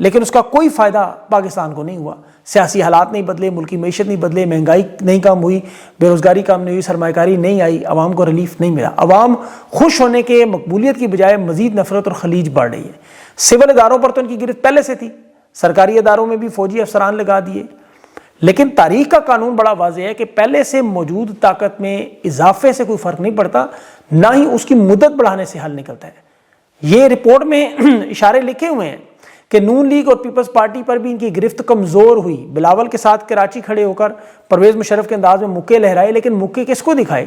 لیکن اس کا کوئی فائدہ پاکستان کو نہیں ہوا. سیاسی حالات نہیں بدلے, ملکی معیشت نہیں بدلے, مہنگائی نہیں کم ہوئی, بے روزگاری کم نہیں ہوئی, سرمایہ کاری نہیں آئی, عوام کو ریلیف نہیں ملا. عوام خوش ہونے کے مقبولیت کی بجائے مزید نفرت اور خلیج بڑھ رہی ہے. سول اداروں پر تو ان کی گرفت پہلے سے تھی, سرکاری اداروں میں بھی فوجی افسران لگا دیے, لیکن تاریخ کا قانون بڑا واضح ہے کہ پہلے سے موجود طاقت میں اضافے سے کوئی فرق نہیں پڑتا, نہ ہی اس کی مدت بڑھانے سے حل نکلتا ہے. یہ رپورٹ میں اشارے لکھے ہوئے ہیں کہ نون لیگ اور پیپلز پارٹی پر بھی ان کی گرفت کمزور ہوئی. بلاول کے ساتھ کراچی کھڑے ہو کر پرویز مشرف کے انداز میں مکے لہرائے, لیکن مکے کس کو دکھائے؟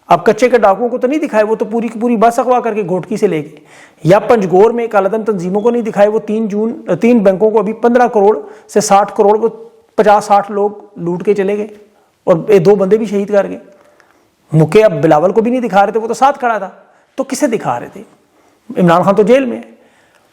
اب کچے کے ڈاکوؤں کو تو نہیں دکھائے, وہ تو پوری کی پوری بس اغوا کر کے گھوٹکی سے لے گئے. یا پنجگور میں کالعدم تنظیموں کو نہیں دکھائے, وہ 3 بینکوں کو ابھی 15 کروڑ سے 60 کروڑ کو 50-60 لوگ لوٹ کے چلے گئے اور 2 بندے بھی شہید کر گئے. مکے اب بلاول کو بھی نہیں دکھا رہے تھے, وہ تو ساتھ کھڑا تھا, تو کسے دکھا رہے تھے؟ عمران خان تو جیل میں ہے.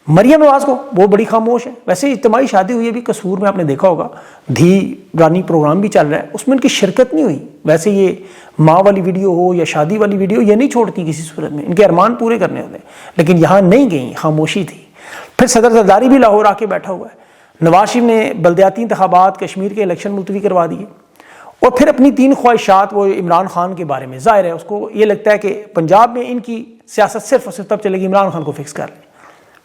مریم نواز کو وہ بڑی خاموش ہے. ویسے اجتماعی شادی ہوئی ہے بھی قصور میں, آپ نے دیکھا ہوگا دھی رانی پروگرام بھی چل رہا ہے, اس میں ان کی شرکت نہیں ہوئی. ویسے یہ ماں والی ویڈیو ہو یا شادی والی ویڈیو, یہ نہیں چھوڑتی کسی صورت میں, ان کے ارمان پورے کرنے ہوتے ہیں, لیکن یہاں نہیں گئیں, خاموشی تھی. پھر صدر زرداری بھی لاہور آ کے بیٹھا ہوا ہے. نواز شریف نے بلدیاتی انتخابات کشمیر کے الیکشن ملتوی کروا دیے, اور پھر اپنی 3 خواہشات وہ عمران خان کے بارے میں, ظاہر ہے اس کو یہ لگتا ہے کہ پنجاب میں ان کی سیاست صرف اور صرف تب چلے گی عمران خان کو فکس کر لیں.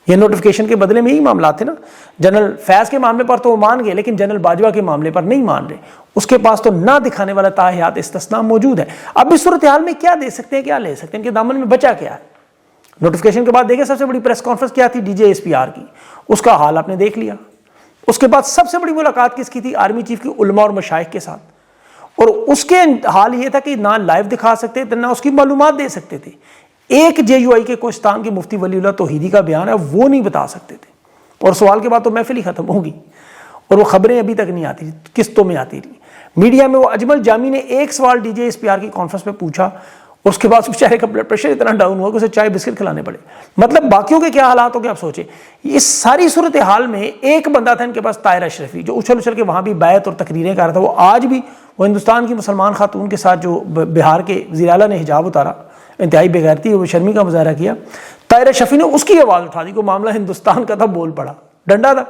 یہ نوٹیفیکیشن کے بدلے میں یہی معاملات تھے نا. جنرل فیض کے معاملے پر تو وہ مان گئے, لیکن جنرل باجوہ کے معاملے پر نہیں مان رہے. اس کے پاس تو نہ دکھانے والا تاحیات استثناء موجود ہے. اب اس صورتحال میں کیا دے سکتے ہیں, کیا لے سکتے ہیں, ان کے دامن میں بچا کیا ہے؟ نوٹیفیکیشن کے بعد دیکھیں سب سے بڑی پریس کانفرنس کیا تھی, DJSPR کی, اس کا حال آپ نے دیکھ لیا. اس کے بعد سب سے بڑی ملاقات کس کی تھی؟ آرمی چیف کی علماء اور مشائخ کے ساتھ, اور اس کے حال یہ تھا کہ نہ لائیو دکھا سکتے تھے, نہ اس کی معلومات دے سکتے تھے. ایک JUI کے کوہستان کے مفتی ولی اللہ توحیدی کا بیان ہے, وہ نہیں بتا سکتے تھے, اور سوال کے بعد تو محفل ہی ختم ہوگی, اور وہ خبریں ابھی تک نہیں آتی, قسطوں میں آتی رہی. میڈیا میں وہ اجمل جامی نے ایک سوال DJSPR کی کانفرنس میں پوچھا, اور اس کے بعد بیچارے کا بلڈ پریشر اتنا ڈاؤن ہوا کہ اسے چائے بسکٹ کھلانے پڑے. مطلب باقیوں کے کیا حالات ہو گئے آپ سوچیں. اس ساری صورتحال میں ایک بندہ تھا ان کے پاس, طاہر اشرفی, جو اچھل اچھل کے وہاں بھی بیعت اور تقریریں کر رہا تھا. وہ آج بھی وہ ہندوستان کی مسلمان خاتون کے ساتھ جو بہار کے وزیر اعلیٰ نے حجاب اتارا, انتہائی بے غیرتی و شرمی کا مظاہرہ کیا, طاہر اشرفی نے اس کی آواز اٹھا دی. کوئی معاملہ ہندوستان کا تھا, بول پڑا, ڈنڈا تھا.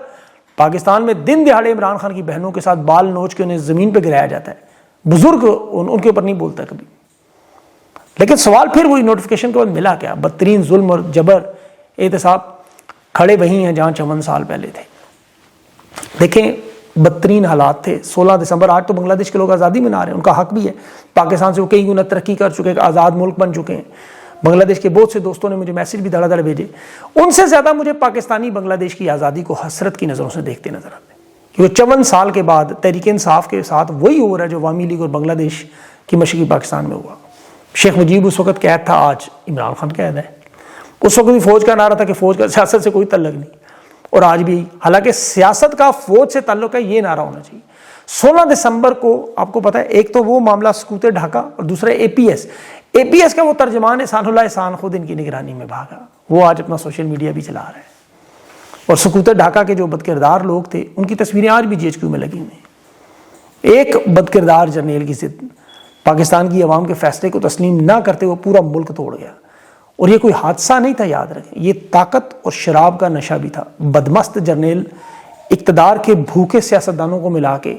پاکستان میں دن دہاڑے عمران خان کی بہنوں کے ساتھ بال نوچ کے انہیں زمین پہ گرایا جاتا ہے. بزرگ ان کے اوپر نہیں بولتا کبھی. لیکن سوال پھر وہی نوٹیفیکیشن کے بعد ملا کیا؟ بدترین ظلم اور جبر, احتساب. کھڑے وہیں ہیں جہاں 54 سال پہلے تھے. دیکھیں بدترین حالات تھے. 16 دسمبر, آج تو بنگلہ دیش کے لوگ آزادی منا رہے ہیں, ان کا حق بھی ہے. پاکستان سے وہ کئی گنا ترقی کر چکے ہیں, آزاد ملک بن چکے ہیں. بنگلہ دیش کے بہت سے دوستوں نے مجھے میسج بھی دھڑا دھڑ بھیجے. ان سے زیادہ مجھے پاکستانی بنگلہ دیش کی آزادی کو حسرت کی نظروں سے دیکھتے نظر آتے ہیں. وہ 54 سال کے بعد تحریک انصاف کے ساتھ وہی ہو رہا ہے جو عوامی لیگ اور بنگلہ دیش کی مشرقی پاکستان میں ہوا. شیخ مجیب اس وقت قید تھا, آج عمران خان قید ہے. اس وقت بھی فوج کا نعرہ تھا کہ فوج کا سیاست سے کوئی تعلق نہیں, اور آج بھی, حالانکہ سیاست کا فوج سے تعلق ہے, یہ نعرہ ہونا چاہیے. 16 دسمبر کو آپ کو پتا ہے, ایک تو وہ معاملہ سکوت ڈھاکہ, اور دوسرا APS کا وہ ترجمان احسان اللہ احسان خود ان کی نگرانی میں بھاگا. وہ آج اپنا سوشل میڈیا بھی چلا رہا ہے. اور سکوت ڈھاکہ کے جو بدکردار لوگ تھے, ان کی تصویریں آج بھی GHQ میں لگی ہوئی ہیں. ایک بدکردار جرنیل کی ضد, پاکستان کی عوام کے فیصلے کو تسلیم نہ کرتے وہ پورا ملک توڑ گیا. اور یہ کوئی حادثہ نہیں تھا, یاد رکھیں, یہ طاقت اور شراب کا نشہ بھی تھا. بدمست جرنیل اقتدار کے بھوکے سیاستدانوں کو ملا کے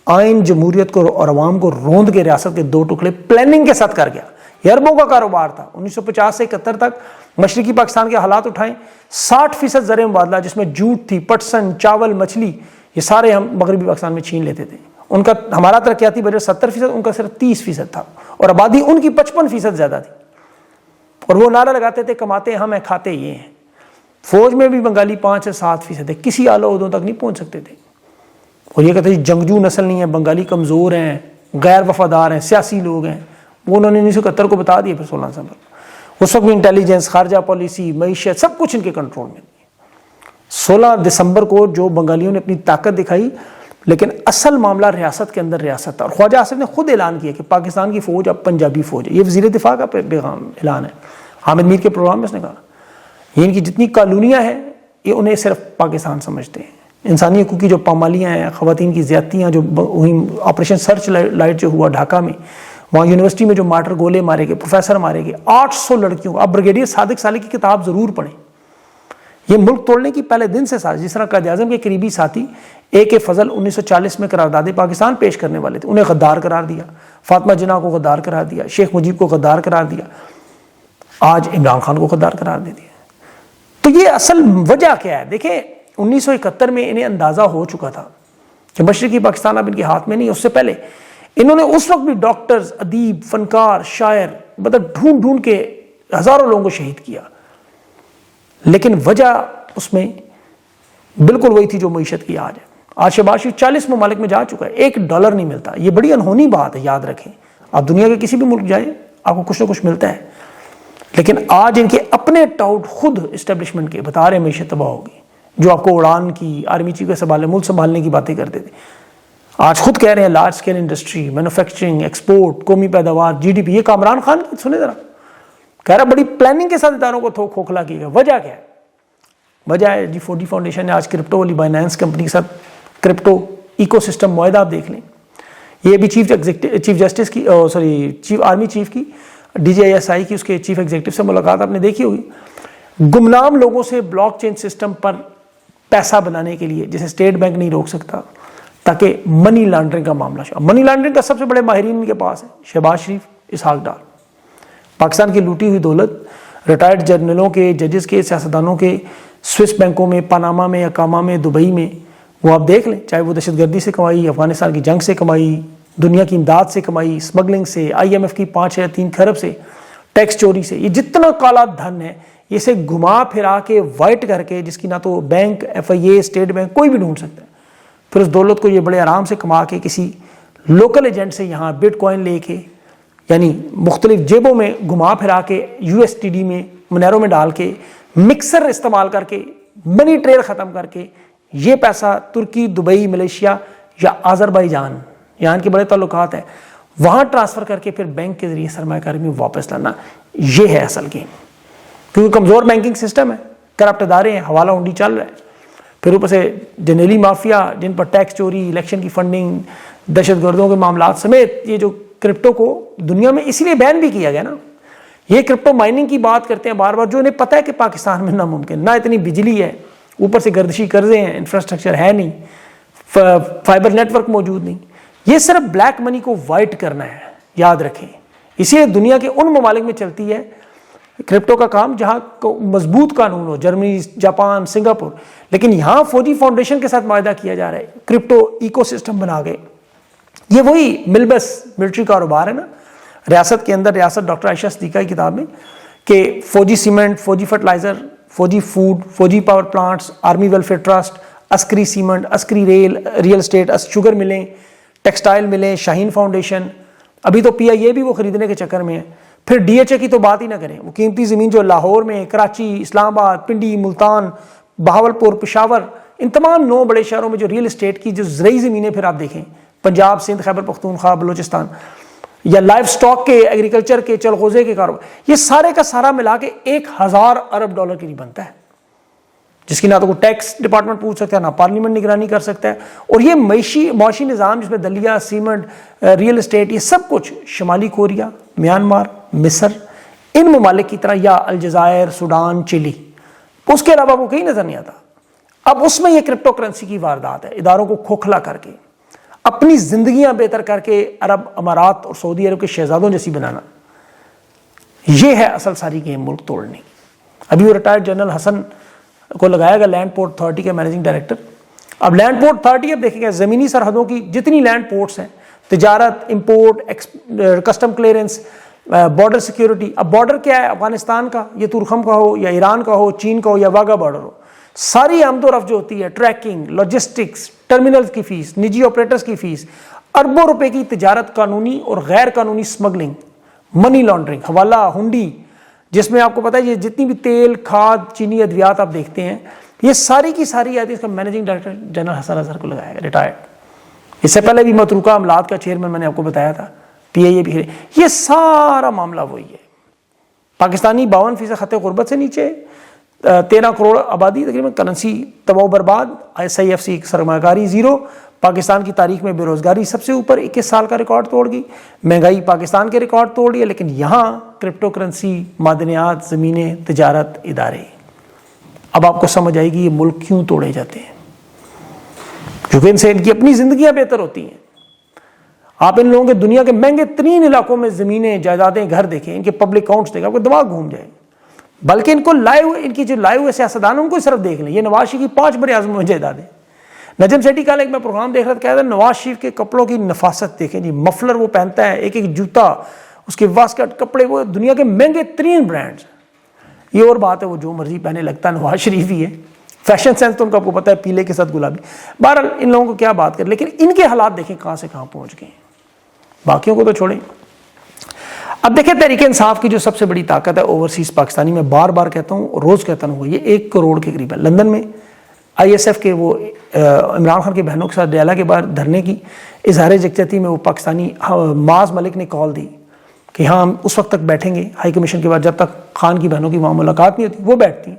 آئین جمہوریت کو اور عوام کو روند کے ریاست کے 2 ٹکڑے پلاننگ کے ساتھ کر گیا. یہ اربوں کا کاروبار تھا. 1950 سے 71 تک مشرقی پاکستان کے حالات اٹھائیں, 60% زر مبادلہ جس میں جوٹ تھی, پٹسن, چاول, مچھلی, یہ سارے ہم مغربی پاکستان میں چھین لیتے تھے. ان کا, ہمارا ترقیاتی بجٹ 70%, ان کا صرف 30% تھا, اور آبادی ان کی 55% زیادہ تھی. اور وہ نعرہ لگاتے تھے کماتے ہم ہیں کھاتے یہ ہیں. فوج میں بھی بنگالی 5 سے 7% ہے, کسی اعلیٰ عہدوں تک نہیں پہنچ سکتے تھے. اور یہ کہتے ہیں جنگجو نسل نہیں ہے, بنگالی کمزور ہیں, غیر وفادار ہیں, سیاسی لوگ ہیں. وہ انہوں نے 1971 کو بتا دیا. پھر 16 دسمبر اس وقت بھی انٹیلیجنس, خارجہ پالیسی, معیشت, سب کچھ ان کے کنٹرول میں. 16 دسمبر کو جو بنگالیوں نے اپنی طاقت دکھائی, لیکن اصل معاملہ ریاست کے اندر ریاست تھا. اور خواجہ آصف نے خود اعلان کیا کہ پاکستان کی فوج اب پنجابی فوج ہے. یہ وزیر دفاع کا پیغام اعلان ہے, حامد میر کے پروگرام میں اس نے کہا. یہ ان کی جتنی کالونیاں ہیں, یہ انہیں صرف پاکستان سمجھتے ہیں. انسانی حقوق کی جو پامالیاں ہیں, خواتین کی زیادتیاں, جو آپریشن سرچ لائٹ جو ہوا ڈھاکہ میں, وہاں یونیورسٹی میں جو مارٹر گولے مارے گئے, پروفیسر مارے گئے, 800 لڑکیوں. اب بریگیڈیئر صادق صالح کی کتاب ضرور پڑھیں. یہ ملک توڑنے کی پہلے دن سے سازش. جس طرح قائد اعظم کے قریبی ساتھی AK فضل 1940 میں قرارداد پاکستان پیش کرنے والے تھے, انہیں غدار قرار دیا, فاطمہ جناح کو غدار قرار دیا, شیخ مجیب کو غدار قرار دیا, آج عمران خان کو غدار قرار دے دیا. تو یہ اصل وجہ کیا ہے؟ دیکھیں 1971 میں انہیں اندازہ ہو چکا تھا کہ مشرقی پاکستان اب ان کے ہاتھ میں نہیں. اس سے پہلے انہوں نے اس وقت بھی ڈاکٹرز, ادیب, فنکار, شاعر مطلب ڈھونڈ ڈھونڈ کے ہزاروں لوگوں کو شہید کیا, لیکن وجہ اس میں بالکل وہی تھی جو معیشت کی آج ہے. آج شہباز شریف 40 ممالک میں جا چکا ہے, $1 نہیں ملتا. یہ بڑی انہونی بات ہے, یاد رکھیں. آپ دنیا کے کسی بھی ملک جائیں آپ کو کچھ نہ کچھ ملتا ہے, لیکن آج ان کے اپنے ٹاؤٹ خود اسٹیبلشمنٹ کے بتا رہے ہیں معیشت تباہ ہوگی. جو آپ کو اڑان کی, آرمی چیف کے سنبھالنے, ملک سنبھالنے کی باتیں کرتے تھے, آج خود کہہ رہے ہیں large scale industry, manufacturing, export, قومی پیداوار, GDP. یہ کامران خان کی سنیں ذرا, کہہ رہا بڑی پلاننگ کے ساتھ اداروں کو کھوکھلا کیے گا. وجہ کیا ہے؟ وجہ ہے جی فوجی فاؤنڈیشن نے آج کرپٹو والی بائنانس کمپنی کے ساتھ کرپٹو ایکو سسٹم معاہدہ آپ دیکھ لیں. یہ بھی چیف جسٹس کی چیف آرمی چیف کی, DGISI کی, اس کے چیف ایگزیکٹو سے ملاقات آپ نے دیکھی ہوگی. گمنام لوگوں سے بلاک چین سسٹم پر پیسہ بنانے کے لیے, جسے اسٹیٹ بینک نہیں روک سکتا, تاکہ منی لانڈرنگ کا معاملہ شروع. منی لانڈرنگ کا سب سے بڑے ماہرین ان کے پاس ہے, شہباز شریف, اسحاق ڈار. پاکستان کی لوٹی ہوئی دولت ریٹائرڈ جرنلوں کے, ججز کے, سیاستدانوں کے سوئس بینکوں میں, پاناما میں, اکاما میں, دبئی میں, وہ آپ دیکھ لیں. چاہے وہ دہشت گردی سے کمائی, افغانستان کی جنگ سے کمائی, دنیا کی امداد سے کمائی, اسمگلنگ سے, IMF کی 5 یا 3 کھرب سے, ٹیکس چوری سے, یہ جتنا کالا دھن ہے یہ اسے گھما پھرا کے وائٹ کر کے, جس کی نہ تو بینک, FIA, اسٹیٹ بینک کوئی بھی ڈھونڈ سکتا ہے, پھر اس دولت کو یہ بڑے آرام سے کما کے کسی لوکل ایجنٹ سے یہاں بٹ کوائن لے کے, یعنی مختلف جیبوں میں گھما پھرا کے, USTD میں, منیروں میں ڈال کے, مکسر استعمال کر کے, منی ٹریل ختم کر کے, یہ پیسہ ترکی, دبئی, ملیشیا یا آذربائیجان, یہاں کے بڑے تعلقات ہیں, وہاں ٹرانسفر کر کے پھر بینک کے ذریعے سرمایہ کاری میں واپس لانا. یہ ہے اصل گیم, کیونکہ کمزور بینکنگ سسٹم ہے, کرپٹ ادارے ہیں, حوالہ ہنڈی چل رہا ہے, پھر اوپر سے جنیلی مافیا جن پر ٹیکس چوری, الیکشن کی فنڈنگ, دہشت گردوں کے معاملات سمیت, یہ جو کرپٹو کو دنیا میں اسی لیے بین بھی کیا گیا نا. یہ کرپٹو مائننگ کی بات کرتے ہیں بار بار, جو انہیں پتہ ہے کہ پاکستان میں ناممکن, نہ اتنی بجلی ہے, اوپر سے گردشی قرضے ہیں, انفراسٹرکچر ہے نہیں, فائبر نیٹ ورک موجود نہیں. یہ صرف بلیک منی کو وائٹ کرنا ہے, یاد رکھیں. اسی لیے دنیا کے ان ممالک میں چلتی ہے کرپٹو کا کام جہاں مضبوط قانون ہو, جرمنی, جاپان, سنگاپور. لیکن یہاں فوجی فاؤنڈیشن کے ساتھ معاہدہ کیا جا رہا ہے, کرپٹو ایکو سسٹم بنا کے. یہ وہی ملبس ملٹری کاروبار ہے نا, ریاست کے اندر ریاست, ڈاکٹر عائشہ صدیقہ کی کتاب میں, کہ فوجی سیمنٹ, فوجی فرٹیلائزر, فوجی فوڈ, فوجی power plants, army welfare trust, عسکری سیمنٹ, عسکری ریل اسٹیٹ, شوگر ملیں, ٹیکسٹائل ملیں, شاہین فاؤنڈیشن, ابھی تو PIA بھی وہ خریدنے کے چکر میں ہے. پھر DHA کی تو بات ہی نہ کریں, وہ قیمتی زمین جو لاہور میں, کراچی, اسلام آباد, پنڈی, ملتان, بہاولپور, پشاور, ان تمام 9 بڑے شہروں میں جو ریل اسٹیٹ کی جو زرعی زمینیں, پھر آپ دیکھیں پنجاب, سندھ, خیبر پختونخوا, بلوچستان, یا لائف سٹاک کے, ایگریکلچر کے, چلغوزے کے کاروبار, یہ سارے کا سارا ملا کے $1000 ارب کے لیے بنتا ہے, جس کی نہ تو کوئی ٹیکس ڈپارٹمنٹ پوچھ سکتا ہے, نہ پارلیمنٹ نگرانی کر سکتا ہے. اور یہ معاشی نظام جس میں دلیا, سیمنٹ, ریل اسٹیٹ, یہ سب کچھ شمالی کوریا, میانمار, مصر, ان ممالک کی طرح, یا الجزائر, سوڈان, چلی, اس کے علاوہ وہ کہیں نظر نہیں آتا. اب اس میں یہ کرپٹو کرنسی کی واردات ہے, اداروں کو کھوکھلا کر کے, اپنی زندگیاں بہتر کر کے عرب امارات اور سعودی عرب کے شہزادوں جیسی بنانا. یہ ہے اصل ساری گیم ملک توڑنے. ابھی وہ ریٹائرڈ جنرل حسن کو لگایا گیا لینڈ پورٹ اتھارٹی کا مینیجنگ ڈائریکٹر. اب لینڈ پورٹ اتھارٹی, اب دیکھیں گے زمینی سرحدوں کی جتنی لینڈ پورٹس ہیں, تجارت, import, custom clearance, border security. اب بارڈر کیا ہے افغانستان کا, یہ تورخم کا ہو یا ایران کا ہو, چین کا ہو یا واگا بارڈر ہو, ساری آمد و رفت جو ہوتی ہے, ٹریکنگ, لاجسٹکس, ٹرمینل کی فیس, نجی آپریٹرز کی فیس, اربوں روپے کی تجارت, قانونی اور غیر قانونی اسمگلنگ, منی لانڈرنگ, حوالہ ہنڈی, جس میں آپ کو پتا ہے یہ جتنی بھی تیل, کھاد, چینی, ادویات آپ دیکھتے ہیں, یہ ساری کی ساری آتی ہے. اس کا مینیجنگ ڈائریکٹر جنرل حسن اظہر کو لگایا گیا, ریٹائرڈ. اس سے پہلے بھی متروکہ عملات کا چیئرمین میں نے آپ کو بتایا تھا, PIA بھی. یہ سارا معاملہ وہی ہے. پاکستانی 52% خط غربت سے نیچے, 13 کروڑ آبادی, تقریباً کرنسی تباہ و برباد, SIFC سرمایہ کاری زیرو, پاکستان کی تاریخ میں بے روزگاری سب سے اوپر 21 سال کا ریکارڈ توڑ گئی, مہنگائی پاکستان کے ریکارڈ توڑ گئی. لیکن یہاں کرپٹو کرنسی, معدنیات, زمینیں, تجارت, ادارے. اب آپ کو سمجھ آئے گی یہ ملک کیوں توڑے جاتے ہیں، کیونکہ ان سے ان کی اپنی زندگیاں بہتر ہوتی ہیں۔ آپ ان لوگوں کے دنیا کے مہنگے ترین علاقوں میں زمینیں، جائیدادیں، گھر دیکھیں، ان کے پبلک اکاؤنٹس دیکھیں، آپ کو دماغ گھوم جائے۔ بلکہ ان کو لائے ہوئے، ان کی جو لائے ہوئے سیاستدان ہیں ان کو صرف دیکھ لیں، یہ نواز شریف کی 5 بڑے اعظموں میں جائیدادیں۔ نجم سیٹھی کل ایک میں پروگرام دیکھ رہا تھا، کہہ رہا نواز شریف کے کپڑوں کی نفاست دیکھیں جی، مفلر وہ پہنتا ہے، ایک ایک جوتا، اس کے واسکٹ، کپڑے، وہ دنیا کے مہنگے ترین برانڈز۔ یہ اور بات ہے وہ جو مرضی پہنے لگتا ہے، نواز شریف ہی ہے، فیشن سینس تو ان کو آپ کو پتہ ہے، پیلے کے ساتھ گلابی۔ بہرحال ان لوگوں کو کیا بات کر، لیکن ان کے حالات دیکھیں کہاں سے کہاں پہنچ گئے ہیں، باقیوں کو تو چھوڑیں۔ اب دیکھیں تحریک انصاف کی جو سب سے بڑی طاقت ہے اوورسیز پاکستانی، میں بار بار کہتا ہوں، روز کہتا ہوں، یہ 1 کروڑ کے قریب ہے۔ لندن میں آئی ایس ایف کے وہ عمران خان کی بہنوں کے ساتھ ڈیالہ کے باہر دھرنے کی اظہار یکجہتی میں وہ پاکستانی معاذ ملک نے کال دی کہ ہاں ہم اس وقت تک بیٹھیں گے ہائی کمیشن کے بعد جب تک خان کی بہنوں کی وہاں ملاقات نہیں ہوتی، وہ بیٹھتی ہیں۔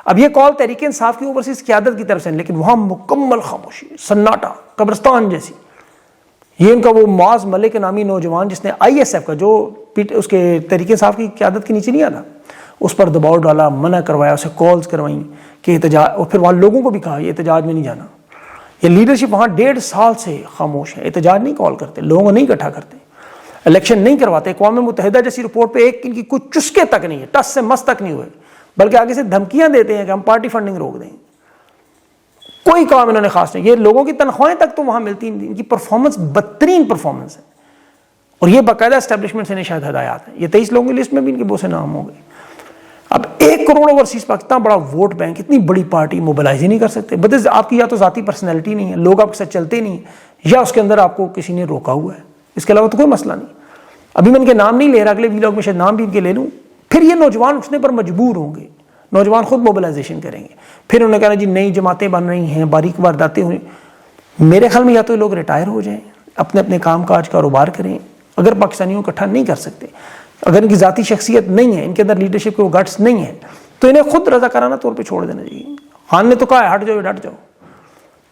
اب یہ کال تحریک انصاف کی اوورسیز قیادت کی طرف سے، لیکن وہاں مکمل خاموشی، سناٹا، قبرستان جیسی۔ یہ ان کا وہ معاذ ملک نامی نوجوان جس نے آئی ایس ایف کا، جو اس کے تحریک انصاف کی قیادت کے نیچے نہیں آتا، اس پر دباؤ ڈالا، منع کروایا، اسے کالز کروائیں کہ احتجاج، اور پھر وہاں لوگوں کو بھی کہا یہ احتجاج میں نہیں جانا۔ یہ لیڈرشپ وہاں 1.5 سال سے خاموش ہے، احتجاج نہیں کال کرتے، لوگوں کو نہیں اکٹھا کرتے، الیکشن نہیں کرواتے۔ اقوام متحدہ جیسی رپورٹ پہ ایک ان کی کوئی چسکے تک نہیں ہے، ٹس سے مس تک نہیں ہوئے، بلکہ آگے سے دھمکیاں دیتے ہیں کہ ہم پارٹی فنڈنگ روک دیں۔ کوئی کام انہوں نے خاص نہیں، یہ لوگوں کی تنخواہیں تک تو وہاں ملتی ہیں، ان کی پرفارمنس بدترین پرفارمنس ہے، اور یہ باقاعدہ اسٹیبلشمنٹ سے شاید ہدایات ہیں۔ یہ 23 لوگوں کی لسٹ میں بھی ان کے بہت سے نام ہو گئے۔ اب 1 کروڑ اوورسیز پاکستان، بڑا ووٹ بینک، اتنی بڑی پارٹی موبلائز ہی نہیں کر سکتے۔ بدل آپ کی یا تو ذاتی پرسنالٹی نہیں ہے، لوگ آپ کے ساتھ چلتے نہیں ہیں، یا اس کے اندر آپ کو کسی نے روکا ہوا ہے، اس کے علاوہ تو کوئی مسئلہ نہیں۔ ابھی میں ان کے نام نہیں لے رہا، اگلے ویلاگ میں شاید نام بھی ان کے لے لوں۔ پھر یہ نوجوان اٹھنے پر مجبور ہوں گے، نوجوان خود موبلائزیشن کریں گے، پھر انہوں نے کہا جی نئی جماعتیں بن رہی ہیں، باریک وارداتیں ہوئیں۔ میرے خیال میں یا تو یہ لوگ ریٹائر ہو جائیں، اپنے اپنے کام کاج کاروبار کریں، اگر پاکستانیوں کو اکٹھا نہیں کر سکتے، اگر ان کی ذاتی شخصیت نہیں ہے، ان کے اندر لیڈرشپ کے وہ گٹس نہیں ہے، تو انہیں خود رضاکارانہ طور پہ چھوڑ دینا چاہیے۔ خان نے تو کہا ہے ہٹ جاؤ، ڈٹ جاؤ۔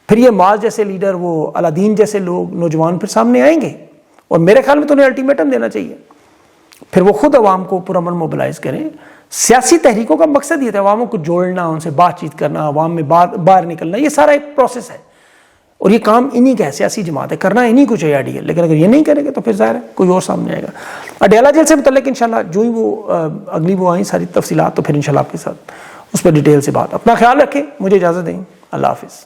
پھر یہ معاذ جیسے لیڈر، وہ الادین جیسے لوگ، نوجوان پھر سامنے آئیں گے، اور میرے خیال میں تو انہیں الٹیمیٹم دینا چاہیے، پھر وہ خود عوام کو پرامن موبلائز کریں۔ سیاسی تحریکوں کا مقصد یہ تھا عواموں کو جوڑنا، ان سے بات چیت کرنا، عوام میں باہر نکلنا، یہ سارا ایک پروسیس ہے، اور یہ کام انہی کا ہے، سیاسی جماعت ہے، کرنا انہی کو چاہیے آئیڈیل۔ لیکن اگر یہ نہیں کریں گے تو پھر ظاہر ہے کوئی اور سامنے آئے گا۔ اڈیالہ جیل سے متعلق انشاءاللہ جو ہی وہ اگلی وہ آئیں ساری تفصیلات، تو پھر انشاءاللہ آپ کے ساتھ اس پر ڈیٹیل سے بات۔ اپنا خیال رکھیں، مجھے اجازت دیں، اللہ حافظ۔